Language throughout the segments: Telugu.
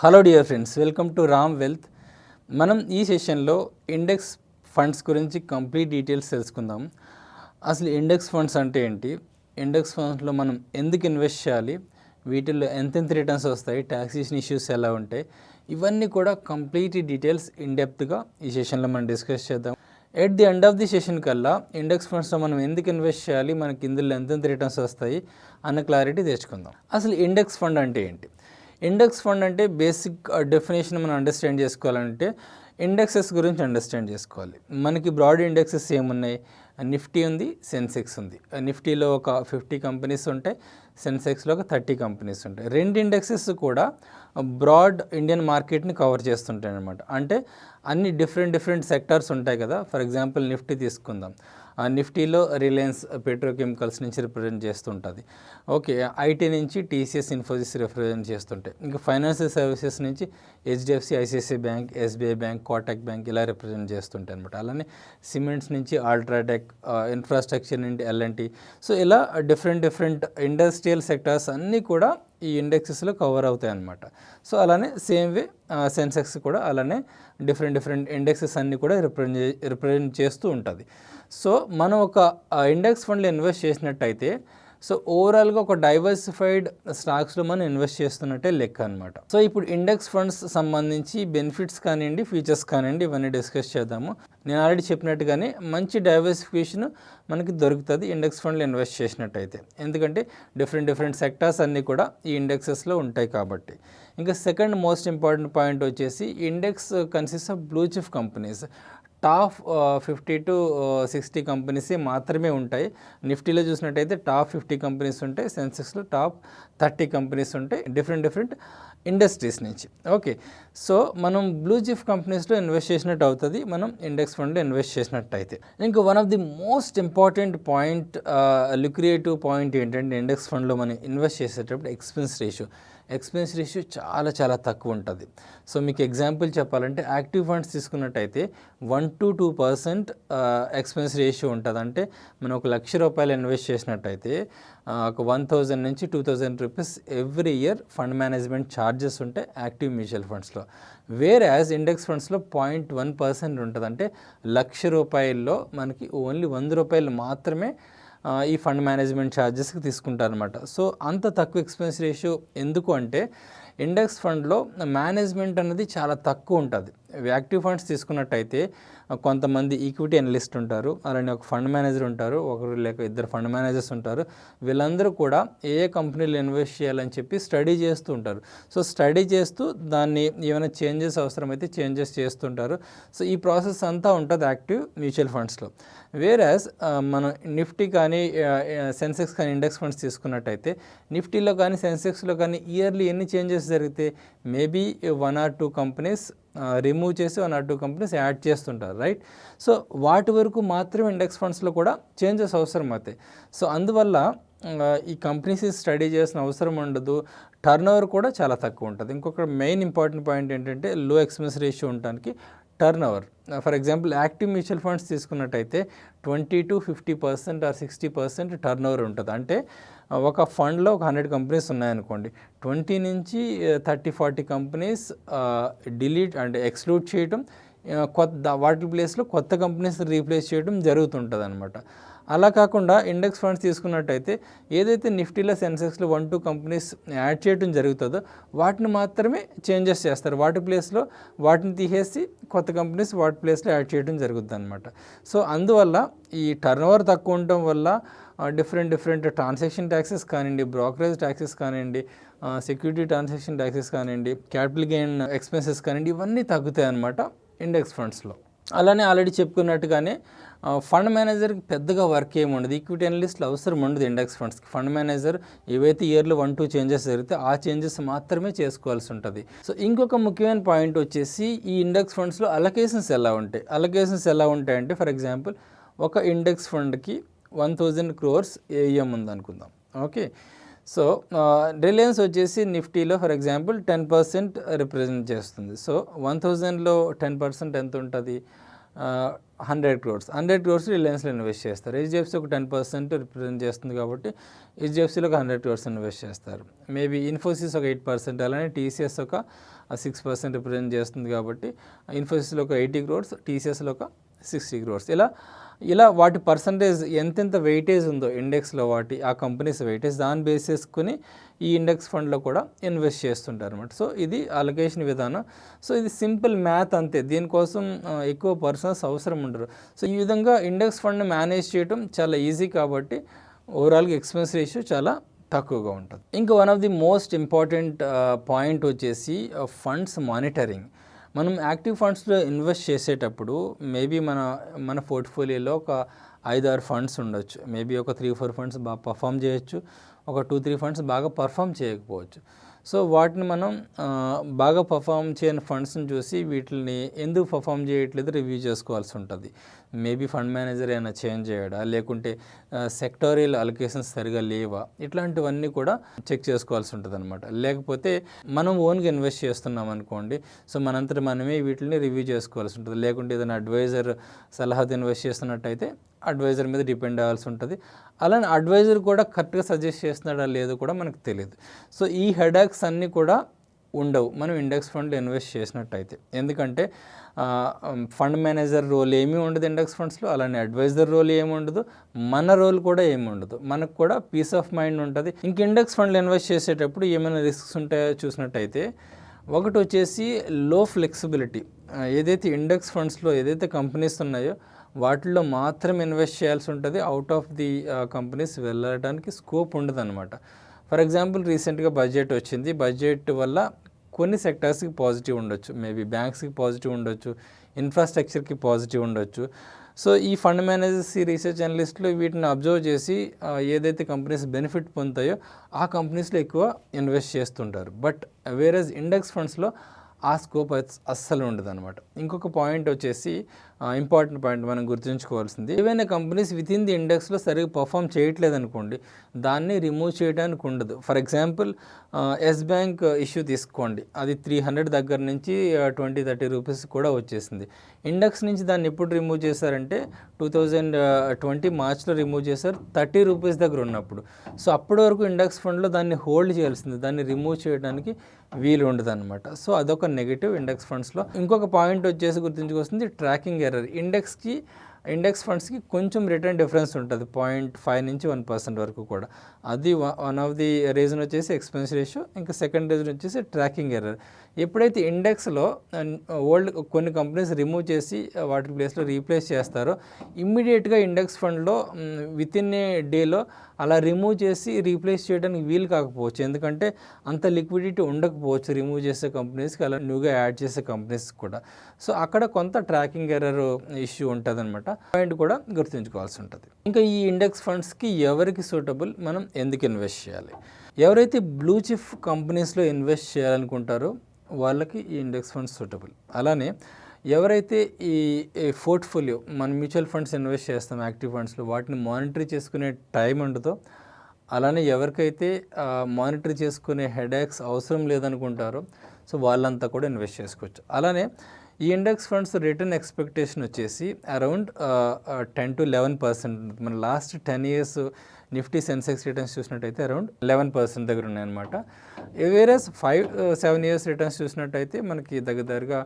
Hello dear friends, welcome to Ram wealth. మనం ఈ సెషన్లో ఇండెక్స్ ఫండ్స్ గురించి కంప్లీట్ డీటెయిల్స్ తెలుసుకుందాం. అసలు ఇండెక్స్ ఫండ్స్ అంటే ఏంటి, ఇండెక్స్ ఫండ్స్లో మనం ఎందుకు ఇన్వెస్ట్ చేయాలి, వీటిల్లో ఎంతెంత రిటర్న్స్ వస్తాయి, ట్యాక్సేషన్ ఇష్యూస్ ఎలా ఉంటాయి, ఇవన్నీ కూడా కంప్లీట్ డీటెయిల్స్ ఇన్డెప్త్గా ఈ సెషన్లో మనం డిస్కస్ చేద్దాం. At the end of the session కల్లా ఇండెక్స్ ఫండ్స్లో మనం ఎందుకు ఇన్వెస్ట్ చేయాలి, మనకి ఇందులో ఎంతెంత రిటర్న్స్ వస్తాయి అన్న క్లారిటీ తెచ్చుకుందాం. అసలు ఇండెక్స్ ఫండ్ అంటే ఏంటి? ఇండెక్స్ ఫండ్ అంటే బేసిక్ డెఫినేషన్ మనం అండర్స్టాండ్ చేసుకోవాలంటే ఇండెక్సెస్ గురించి అండర్స్టాండ్ చేసుకోవాలి. మనకి బ్రాడ్ ఇండెక్సెస్ ఏమున్నాయి, నిఫ్టీ ఉంది, సెన్సెక్స్ ఉంది. నిఫ్టీలో ఒక 50 కంపెనీస్ ఉంటాయి, సెన్సెక్స్లో ఒక 30 కంపెనీస్ ఉంటాయి. రెండు ఇండెక్సెస్ కూడా బ్రాడ్ ఇండియన్ మార్కెట్ని కవర్ చేస్తుంటాయి అన్నమాట. అంటే అన్ని డిఫరెంట్ సెక్టార్స్ ఉంటాయి కదా. ఫర్ ఎగ్జాంపుల్ నిఫ్టీ తీసుకుందాం. నిఫ్టీలో రిలయన్స్ పెట్రోకెమికల్స్ నుంచి రిప్రజెంట్ చేస్తుంటుంది. ఓకే, ఐటీ నుంచి టీసీఎస్, ఇన్ఫోసిస్ రిప్రజెంట్ చేస్తుంటాయి. ఇంకా ఫైనాన్షియల్ సర్వీసెస్ నుంచి HDFC, ICICI bank, SBI bank, Kotak bank ఇలా రిప్రజెంట్ చేస్తుంటాయి అనమాట. అలానే సిమెంట్స్ నుంచి అల్ట్రాటెక్, ఇన్ఫ్రాస్ట్రక్చర్ నుండి ఎల్ఎన్టీ. సో ఇలా డిఫరెంట్ ఇండస్ట్రియల్ సెక్టార్స్ అన్నీ కూడా ఈ ఇండెక్సెస్లో కవర్ అవుతాయి అన్నమాట. సో అలానే సేమ్ వే సెన్సెక్స్ కూడా అలానే డిఫరెంట్ ఇండెక్సెస్ అన్నీ కూడా రిప్రజెంట్ చేస్తూ ఉంటుంది. సో మనం ఒక ఇండెక్స్ ఫండ్లో ఇన్వెస్ట్ చేసినట్టయితే సో ఓవరాల్గా ఒక డైవర్సిఫైడ్ స్టాక్స్లో మనం ఇన్వెస్ట్ చేస్తున్నట్టే లెక్క అనమాట. సో ఇప్పుడు ఇండెక్స్ ఫండ్స్ సంబంధించి బెనిఫిట్స్ కానివ్వండి, ఫీచర్స్ కానివ్వండి, ఇవన్నీ డిస్కస్ చేద్దాము. నేను ఆల్రెడీ చెప్పినట్టుగానే మంచి డైవర్సిఫికేషన్ మనకి దొరుకుతుంది ఇండెక్స్ ఫండ్లో ఇన్వెస్ట్ చేసినట్టయితే. ఎందుకంటే డిఫరెంట్ సెక్టార్స్ అన్నీ కూడా ఈ ఇండెక్సెస్లో ఉంటాయి కాబట్టి. ఇంకా సెకండ్ మోస్ట్ ఇంపార్టెంట్ పాయింట్ వచ్చేసి index consist of blue chip companies. Top 50 to 60 companies మాత్రమే ఉంటాయి. నిఫ్టీలో చూసినట్టయితే టాప్ 50 కంపెనీస్ ఉంటాయి, సెన్సెక్స్లో టాప్ 30 కంపెనీస్ ఉంటాయి డిఫరెంట్ ఇండస్ట్రీస్ నుంచి. ఓకే, సో మనం బ్లూ చిప్ కంపెనీస్లో ఇన్వెస్ట్ చేసినట్టు అవుతుంది మనం ఇండెక్స్ ఫండ్లో ఇన్వెస్ట్ చేసినట్టయితే. ఇంకా one of the most important point, lucrative point ఏంటంటే ఇండెక్స్ ఫండ్లో మనం ఇన్వెస్ట్ చేసేటప్పుడు ఎక్స్పెన్స్ రేషియో చాలా తక్కువ ఉంటుంది. సో మీకు ఎగ్జాంపుల్ చెప్పాలంటే యాక్టివ్ ఫండ్స్ తీసుకున్నట్టయితే 1 to 2% ఎక్స్పెన్స్ రేషియో ఉంటుంది. అంటే మనం ₹1,00,000 ఇన్వెస్ట్ చేసినట్టయితే ఒక 1,000 నుంచి 2,000 rupees every year fund management charges ఉంటాయి యాక్టివ్ మ్యూచువల్ ఫండ్స్లో. వేర్ యాజ్ ఇండెక్స్ ఫండ్స్లో 0.1% ఉంటుంది. అంటే ₹1,00,000లో మనకి ఓన్లీ ₹100 మాత్రమే ఈ ఫండ్ మేనేజ్మెంట్ ఛార్జెస్కి తీసుకుంటారనమాట. సో అంత తక్కువ ఎక్స్పెన్స్ రేషియో ఎందుకు అంటే ఇండెక్స్ ఫండ్లో మేనేజ్మెంట్ అనేది చాలా తక్కువ ఉంటుంది. యాక్టివ్ ఫండ్స్ తీసుకున్నట్టయితే కొంతమంది ఈక్విటీ అనలిస్ట్ ఉంటారు, అలానే ఒక ఫండ్ మేనేజర్ ఉంటారు, ఒకరు లేక ఇద్దరు ఫండ్ మేనేజర్స్ ఉంటారు. వీళ్ళందరూ కూడా ఏ కంపెనీలో ఇన్వెస్ట్ చేయాలని చెప్పి స్టడీ చేస్తూ ఉంటారు. సో స్టడీ చేస్తూ దాన్ని ఏమైనా చేంజెస్ అవసరమైతే చేంజెస్ చేస్తుంటారు. సో ఈ ప్రాసెస్ అంతా ఉంటుంది యాక్టివ్ మ్యూచువల్ ఫండ్స్లో. వేరాజ్ మనం నిఫ్టీ కానీ సెన్సెక్స్ కానీ ఇండెక్స్ ఫండ్స్ తీసుకున్నట్టయితే నిఫ్టీలో కానీ సెన్సెక్స్లో కానీ ఇయర్లీ ఎన్ని చేంజెస్ జరిగితే మేబీ 1 or 2 కంపెనీస్ రిమూవ్ చేసి 1 or 2 కంపెనీస్ యాడ్ చేస్తుంటారు, రైట్? సో వాటి వరకు మాత్రమే ఇండెక్స్ ఫండ్స్లో కూడా చేంజెస్ అవసరం అవుతాయి. సో అందువల్ల ఈ కంపెనీస్ స్టడీ చేసిన అవసరం ఉండదు. టర్న్ ఓవర్ కూడా చాలా తక్కువ ఉంటుంది. ఇంకొక మెయిన్ ఇంపార్టెంట్ పాయింట్ ఏంటంటే లో ఎక్స్పెన్స్ రేషియో ఉండడానికి turn over. For example active mutual funds తీసుకున్నట్టయితే 20 to 50% or 60% టర్న్ ఓవర్ ఉంటుంది. అంటే ఒక ఫండ్లో ఒక 100 కంపెనీస్ ఉన్నాయనుకోండి, 20 నుంచి 30-40 కంపెనీస్ డిలీట్ అంటే ఎక్స్క్లూడ్ చేయడం, వాటి ప్లేస్లో కొత్త కంపెనీస్ రీప్లేస్ చేయడం జరుగుతుంటుంది అనమాట. అలా కాకుండా ఇండెక్స్ ఫండ్స్ తీసుకున్నట్టయితే ఏదైతే నిఫ్టీలో సెన్సెక్స్లో 1-2 కంపెనీస్ యాడ్ చేయడం జరుగుతుందో వాటిని మాత్రమే చేంజెస్ చేస్తారు. వాటి ప్లేస్లో వాటిని తీసేసి కొత్త కంపెనీస్ వాటి ప్లేస్లో యాడ్ చేయడం జరుగుతుంది అనమాట. సో అందువల్ల ఈ టర్న్ ఓవర్ తక్కువ ఉండటం వల్ల డిఫరెంట్ ట్రాన్సాక్షన్ ట్యాక్సెస్ కానివ్వండి, బ్రోకరేజ్ ట్యాక్సెస్ కానివ్వండి, సెక్యూరిటీ ట్రాన్సాక్షన్ ట్యాక్సెస్ కానివ్వండి, క్యాపిటల్ గెయిన్ ఎక్స్పెన్సెస్ కానివ్వండి, ఇవన్నీ తగ్గుతాయి అన్నమాట ఇండెక్స్ ఫండ్స్లో. అలానే ఆల్రెడీ చెప్పుకున్నట్టుగానే ఫండ్ మేనేజర్కి పెద్దగా వర్క్ ఏమి ఉండదు. ఈక్విటీ అనలిస్ట్లు అవసరం ఉండదు ఇండెక్స్ ఫండ్స్కి. ఫండ్ మేనేజర్ ఏవైతే ఇయర్లో 1-2 చేంజెస్ జరిగితే ఆ చేంజెస్ మాత్రమే చేసుకోవాల్సి ఉంటుంది. సో ఇంకొక ముఖ్యమైన పాయింట్ వచ్చేసి ఈ ఇండెక్స్ ఫండ్స్లో అలొకేషన్స్ ఎలా ఉంటాయంటే ఫర్ ఎగ్జాంపుల్ ఒక ఇండెక్స్ ఫండ్కి 1,000 crores ఏఎం ఉందనుకుందాం. ఓకే, సో రిలయన్స్ వచ్చేసి నిఫ్టీలో ఫర్ ఎగ్జాంపుల్ 10% రిప్రజెంట్ చేస్తుంది. సో 1,000లో 10% ఎంత ఉంటుంది, 100 crores 100 crores రిలయన్స్లో ఇన్వెస్ట్ చేస్తారు. హెచ్డిఎఫ్సి ఒక 10% రిప్రజెంట్ చేస్తుంది కాబట్టి హెచ్డిఎఫ్సిలో ఒక 100 crores ఇన్వెస్ట్ చేస్తారు. మేబీ ఇన్ఫోసిస్ ఒక 8%, అలానే టీసీఎస్ ఒక 6% రిప్రజెంట్ చేస్తుంది కాబట్టి ఇన్ఫోసిస్లో ఒక 80 crores, టీసీఎస్లో ఒక 60 crores. ఇలా వాటి పర్సంటేజ్ ఎంతెంత వెయిటేజ్ ఉందో ఇండెక్స్లో ఆ కంపెనీస్ వెయిటేజ్ దాన్ని బేస్ చేసుకుని ఈ ఇండెక్స్ ఫండ్లో కూడా ఇన్వెస్ట్ చేస్తుంటారు అనమాట. సో ఇది అలొకేషన్ విధానం. సో ఇది సింపుల్ మ్యాథ్ అంతే, దీనికోసం ఎక్కువ పర్సన్స్ అవసరం ఉండరు. సో ఈ విధంగా ఇండెక్స్ ఫండ్ని మేనేజ్ చేయడం చాలా ఈజీ కాబట్టి ఓవరాల్గా ఎక్స్పెన్స్ రేషియో చాలా తక్కువగా ఉంటుంది. ఇంకా one of the most important point వచ్చేసి ఫండ్స్ మానిటరింగ్. మనం యాక్టివ్ ఫండ్స్లో ఇన్వెస్ట్ చేసేటప్పుడు మేబీ మన పోర్ట్ఫోలియోలో ఒక 5-6 ఫండ్స్ ఉండొచ్చు. మేబీ ఒక 3-4 ఫండ్స్ బాగా పర్ఫామ్ చేయొచ్చు, ఒక 2-3 ఫండ్స్ బాగా పర్ఫామ్ చేయకపోవచ్చు. సో వాటిని మనం బాగా పర్ఫామ్ చేయని ఫండ్స్ని చూసి వీటిని ఎందుకు పర్ఫామ్ చేయట్లేదు రివ్యూ చేసుకోవాల్సి ఉంటుంది. మేబీ ఫండ్ మేనేజర్ ఏమైనా చేంజ్ చేయడా, లేకుంటే సెక్టోరియల్ అలొకేషన్స్ సరిగా లేవా, ఇట్లాంటివన్నీ కూడా చెక్ చేసుకోవాల్సి ఉంటుంది అనమాట. లేకపోతే మనం ఓన్గా ఇన్వెస్ట్ చేస్తున్నాం అనుకోండి, సో మనంతట మనమే వీటిని రివ్యూ చేసుకోవాల్సి ఉంటుంది. లేకుంటే ఏదైనా అడ్వైజర్ సలహాతో ఇన్వెస్ట్ చేస్తున్నట్టయితే అడ్వైజర్ మీద డిపెండ్ అవ్వాల్సి ఉంటుంది. అలానే అడ్వైజర్ కూడా కరెక్ట్గా సజెస్ట్ చేస్తున్నాడా లేదో కూడా మనకు తెలియదు. సో ఈ హెడాక్స్ అన్నీ కూడా ఉండవు మనం ఇండెక్స్ ఫండ్లో ఇన్వెస్ట్ చేసినట్టయితే. ఎందుకంటే ఫండ్ మేనేజర్ రోల్ ఏమీ ఉండదు ఇండెక్స్ ఫండ్స్లో, అలానే అడ్వైజర్ రోల్ ఏమి ఉండదు, మన రోల్ కూడా ఏమి ఉండదు. మనకు కూడా పీస్ ఆఫ్ మైండ్ ఉంటుంది. ఇంక ఇండెక్స్ ఫండ్లో ఇన్వెస్ట్ చేసేటప్పుడు ఏమైనా రిస్క్స్ ఉంటాయో చూసినట్టయితే ఒకటి వచ్చేసి లో ఫ్లెక్సిబిలిటీ. ఏదైతే ఇండెక్స్ ఫండ్స్లో ఏదైతే కంపెనీస్ ఉన్నాయో వాటిల్లో మాత్రం ఇన్వెస్ట్ చేయాల్సి ఉంటుంది. అవుట్ ఆఫ్ ది కంపెనీస్ వెళ్ళడానికి స్కోప్ ఉండదు అనమాట. ఫర్ ఎగ్జాంపుల్ రీసెంట్గా బడ్జెట్ వచ్చింది. బడ్జెట్ వల్ల కొన్ని సెక్టార్స్కి పాజిటివ్ ఉండొచ్చు, మేబీ బ్యాంక్స్కి పాజిటివ్ ఉండొచ్చు, ఇన్ఫ్రాస్ట్రక్చర్కి పాజిటివ్ ఉండొచ్చు. సో ఈ ఫండ్ మేనేజర్స్, ఈ రీసెర్చ్ అనలిస్టులు వీటిని అబ్జర్వ్ చేసి ఏదైతే కంపెనీస్ బెనిఫిట్ పొందుతాయో ఆ కంపెనీస్లో ఎక్కువ ఇన్వెస్ట్ చేస్తుంటారు. బట్ వేరేజ్ ఇండెక్స్ ఫండ్స్లో ఆ స్కోప్ అస్సలు ఉండదు అనమాట. ఇంకొక పాయింట్ వచ్చేసి ఇంపార్టెంట్ పాయింట్ మనం గుర్తుంచుకోవాల్సింది, ఏవైనా కంపెనీస్ విత్ ఇన్ ది ఇండెక్స్లో సరిగ్గా పర్ఫామ్ చేయట్లేదు అనుకోండి, దాన్ని రిమూవ్ చేయడానికి ఉండదు. For example Yes Bank issue తీసుకోండి, అది 300 దగ్గర నుంచి 20-30 రూపీస్ కూడా వచ్చేసింది. ఇండెక్స్ నుంచి దాన్ని ఎప్పుడు రిమూవ్ చేశారంటే 2020 మార్చ్లో రిమూవ్ చేశారు, 30 రూపీస్ దగ్గర ఉన్నప్పుడు. సో అప్పటి వరకు ఇండెక్స్ ఫండ్లో దాన్ని హోల్డ్ చేయాల్సింది, దాన్ని రిమూవ్ చేయడానికి వీలు ఉండదు అనమాట. సో అదొక నెగిటివ్ ఇండెక్స్ ఫండ్స్లో. ఇంకొక పాయింట్ వచ్చేసి గుర్తుంచుకొస్తుంది ట్రాకింగ్ ఎర్రర్. ఇండెక్స్ ఫండ్స్కి కొంచెం రిటర్న్ డిఫరెన్స్ ఉంటుంది, 0.5 నుంచి 1% వరకు కూడా. అది వన్ ఆఫ్ ది రీజన్ వచ్చేసి ఎక్స్పెన్స్ రేషియో. ఇంకా సెకండ్ రీజన్ వచ్చేసి ట్రాకింగ్ ఎర్రర్. ఎప్పుడైతే ఇండెక్స్లో కొన్ని కంపెనీస్ రిమూవ్ చేసి వాటి ప్లేస్లో రీప్లేస్ చేస్తారో ఇమ్మీడియట్గా ఇండెక్స్ ఫండ్లో విత్ ఇన్ ఏ డేలో అలా రిమూవ్ చేసి రీప్లేస్ చేయడానికి వీలు కాకపోవచ్చు, ఎందుకంటే అంత లిక్విడిటీ ఉండకపోవచ్చు రిమూవ్ చేసే కంపెనీస్కి, అలా న్యూగా యాడ్ చేసే కంపెనీస్ కూడా. సో అక్కడ కొంత ట్రాకింగ్ ఎర్రర్ ఇష్యూ ఉంటుంది అనమాట. పాయింట్ కూడా గుర్తుంచుకోవాల్సి ఉంటుంది. ఇంకా ఈ ఇండెక్స్ ఫండ్స్కి ఎవరికి సూటబుల్, మనం ఎందుకు ఇన్వెస్ట్ చేయాలి? ఎవరైతే బ్లూ చిప్ కంపెనీస్లో ఇన్వెస్ట్ చేయాలనుకుంటారో వాళ్ళకి ఈ ఇండెక్స్ ఫండ్స్ సూటబుల్. అలానే ఎవరైతే ఈ పోర్ట్ఫోలియో మన మ్యూచువల్ ఫండ్స్ ఇన్వెస్ట్ చేస్తాం యాక్టివ్ ఫండ్స్లో, వాటిని మానిటర్ చేసుకునే టైం ఉండదో, అలానే ఎవరికైతే మానిటర్ చేసుకునే హెడేక్స్ అవసరం లేదనుకుంటారో సో వాళ్ళంతా కూడా ఇన్వెస్ట్ చేసుకోవచ్చు. అలానే ఈ ఇండెక్స్ ఫండ్స్ రిటర్న్ ఎక్స్పెక్టేషన్ వచ్చేసి అరౌండ్ 10-11%. మన last 10 years Nifty Sensex returns చూసినట్టయితే అరౌండ్ 11% దగ్గర ఉన్నాయన్నమాట. వేరేస్ 5-7 years రిటర్న్స్ చూసినట్టయితే మనకి దగ్గరగా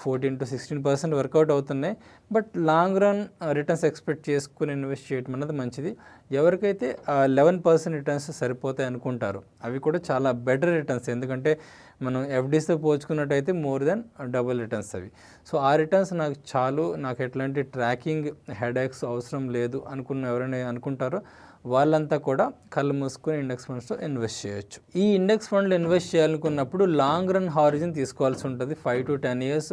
14-16% వర్కౌట్ అవుతున్నాయి. But long run returns expect చేసుకుని ఇన్వెస్ట్ చేయడం అన్నది మంచిది. ఎవరికైతే 11% రిటర్న్స్ సరిపోతాయి అనుకుంటారో అవి కూడా చాలా బెటర్ రిటర్న్స్, ఎందుకంటే మనం ఎఫ్డీస్తో పోల్చుకున్నట్టయితే మోర్ దెన్ డబుల్ రిటర్న్స్ అవి. సో ఆ రిటర్న్స్ నాకు చాలు, నాకు ఎట్లాంటి ట్రాకింగ్ హెడేక్స్ అవసరం లేదు ఎవరైనా అనుకుంటారో వాళ్ళంతా కూడా కళ్ళు మూసుకొని ఇండెక్స్ ఫండ్స్లో ఇన్వెస్ట్ చేయొచ్చు. ఈ ఇండెక్స్ ఫండ్లో ఇన్వెస్ట్ చేయాలనుకున్నప్పుడు లాంగ్ రన్ హారిజన్ తీసుకోవాల్సి ఉంటుంది. 5-10 years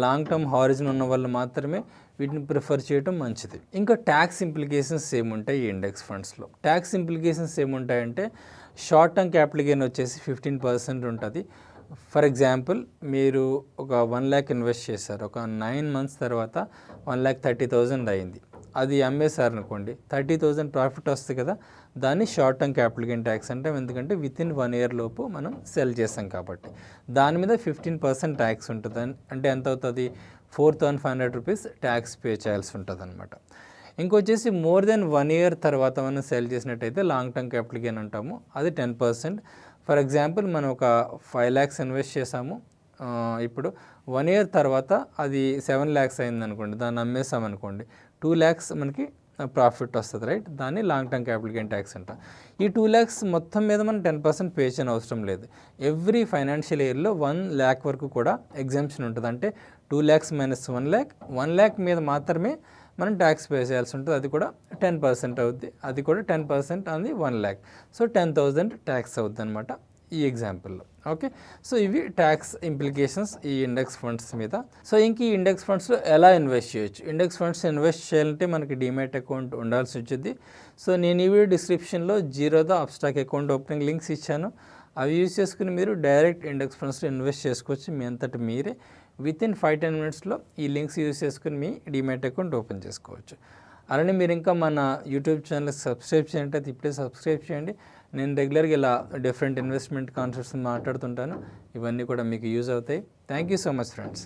లాంగ్ టర్మ్ హారిజన్ ఉన్న వాళ్ళు మాత్రమే వీటిని ప్రిఫర్ చేయడం మంచిది. ఇంకా ట్యాక్స్ ఇంప్లికేషన్స్ ఏముంటాయి ఈ ఇండెక్స్ ఫండ్స్లో? ట్యాక్స్ ఇంప్లికేషన్స్ ఏముంటాయంటే షార్ట్ టర్మ్ క్యాపిటల్ గెయిన్ వచ్చేసి 15% ఉంటుంది. ఫర్ ఎగ్జాంపుల్ మీరు ఒక 1 lakh ఇన్వెస్ట్ చేశారు, ఒక 9 months తర్వాత 1,30,000 అయింది, అది అమ్మేశారు అనుకోండి, 30,000 ప్రాఫిట్ వస్తుంది కదా, దాన్ని short term capital gain tax అంటాం. ఎందుకంటే విత్ ఇన్ 1 year లోపు మనం సెల్ చేస్తాం కాబట్టి దాని మీద 15% ట్యాక్స్ ఉంటుంది. అంటే ఎంత అవుతుంది? 4,500 రూపీస్ ట్యాక్స్ పే చేయాల్సి ఉంటుంది అనమాట. ఇంకొచ్చేసి మోర్ దెన్ 1 ఇయర్ తర్వాత మనం సెల్ చేసినట్టయితే లాంగ్ టర్మ్ క్యాపిటల్ గెయిన్ అంటాము, అది 10%. ఫర్ ఎగ్జాంపుల్ మనం ఒక 5 lakhs ఇన్వెస్ట్ చేసాము, ఇప్పుడు 1 ఇయర్ తర్వాత అది 7 lakhs అయింది అనుకోండి, దాన్ని అమ్మేసాం అనుకోండి, 2 lakhs మనకి ప్రాఫిట్ వస్తుంది, రైట్? దాన్ని long term capital gain tax అంట. ఈ 2 lakhs మొత్తం మీద మనం 10% పే చేయని అవసరం లేదు. ఎవ్రీ ఫైనాన్షియల్ ఇయర్లో 1 lakh వరకు కూడా ఎగ్జామ్షన్ ఉంటుంది. అంటే 2 lakhs మైనస్ 1 lakh, 1 lakh మీద మాత్రమే మనం ట్యాక్స్ పే చేయాల్సి ఉంటుంది, అది కూడా 10% అవుద్ది, అది కూడా 10% అది 1 lakh. సో 10,000 ట్యాక్స్ అవుద్ది అనమాట ఈ ఎగ్జాంపుల్లో. ఓకే, సో ఇవి ట్యాక్స్ ఇంప్లికేషన్స్ ఈ ఇండెక్స్ ఫండ్స్ మీద. సో ఇంక ఈ ఇండెక్స్ ఫండ్స్లో ఎలా ఇన్వెస్ట్ చేయొచ్చు? ఇండెక్స్ ఫండ్స్ ఇన్వెస్ట్ చేయాలంటే మనకి డిమాట్ అకౌంట్ ఉండాల్సి వచ్చింది. సో నేను ఈ వీడియో డిస్క్రిప్షన్లో Zerodha Upstox account opening links ఇచ్చాను, అవి యూజ్ చేసుకుని మీరు డైరెక్ట్ ఇండెక్స్ ఫండ్స్లో ఇన్వెస్ట్ చేసుకోవచ్చు మీ అంతటి మీరే. వితిన్ 5-10 మినిట్స్లో ఈ లింక్స్ యూజ్ చేసుకుని మీ డిమాట్ అకౌంట్ ఓపెన్ చేసుకోవచ్చు. అలానే మీరు ఇంకా మన యూట్యూబ్ ఛానల్ సబ్స్క్రైబ్ చేయండి, అయితే ఇప్పుడే సబ్స్క్రైబ్ చేయండి. నేను రెగ్యులర్గా ఇలా డిఫరెంట్ ఇన్వెస్ట్మెంట్ కాన్సెప్ట్స్ మాట్లాడుతుంటాను, ఇవన్నీ కూడా మీకు యూజ్ అవుతాయి. Thank you so much friends.